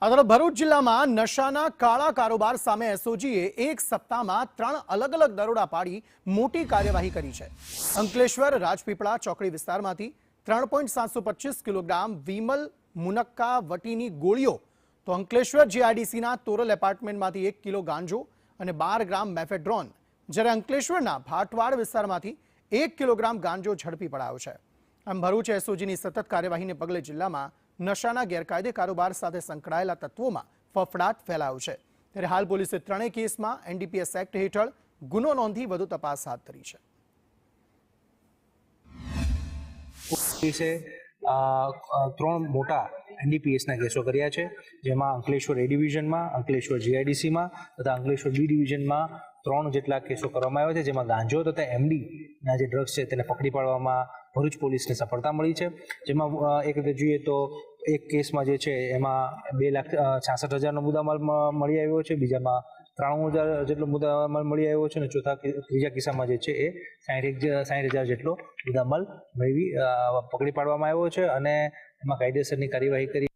ભરૂચ જિલ્લામાં નશાના કાળા કારોબાર સામે એસઓજીએ એક સપ્તાહમાં 3 અલગ અલગ દરોડા પાડી મોટી કાર્યવાહી કરી છે। અંકલેશ્વર રાજપીપળા ચોકડી વિસ્તારમાંથી 3.725 કિલોગ્રામ વિમલ મુનક્કા વટીની ગોળીઓ, તો અંકલેશ્વર જીઆઈડીસીના તોરલ એપાર્ટમેન્ટમાંથી 1 કિલો ગાંજો અને 12 ગ્રામ મેફેડ્રોન, જ્યારે અંકલેશ્વરના ભાટવાડ વિસ્તારમાંથી 1 કિલોગ્રામ ગાંજો ઝડપી પડાયો છે। આમ ભરૂચ એસઓજીની સતત કાર્યવાહીને પગલે જિલ્લામાં નશાના ગેરકાયદે કારોબાર સાથે સંકળાયેલા તત્વોમાં ફફડાટ ફેલાયો છે। ત્યારે હાલ પોલીસે ત્રણેય કેસમાં એનડીપીએસ એક્ટ હેઠળ ગુનો નોંધી વધુ તપાસ હાથ ધરી છે। પોલીસે 3 મોટા એનડીપીએસના કેસો કર્યા છે, જેમાં અંકલેશ્વર એ ડિવિઝનમાં, અંકલેશ્વર જીઆઈડીસીમાં તથા અંકલેશ્વર બી ડિવિઝનમાં 3 જેટલા કેસો કરવામાં આવ્યા છે, જેમાં ગાંજો તથા એમડીના જે ડ્રગ્સ છે તેને પકડી પાડવામાં ભરૂચ પોલીસને સફળતા મળી છે। જેમાં એક રીતે જોઈએ તો એક કેસમાં જે છે એમાં 2,66,000નો મુદ્દામાલ મળી આવ્યો છે, બીજામાં 93,000 જેટલો મુદ્દામાલ મળી આવ્યો છે અને ત્રીજા કિસ્સામાં જે છે એ 60,000 જેટલો મુદ્દામાલ પકડી પાડવામાં આવ્યો છે અને એમાં કાયદેસરની કાર્યવાહી કરી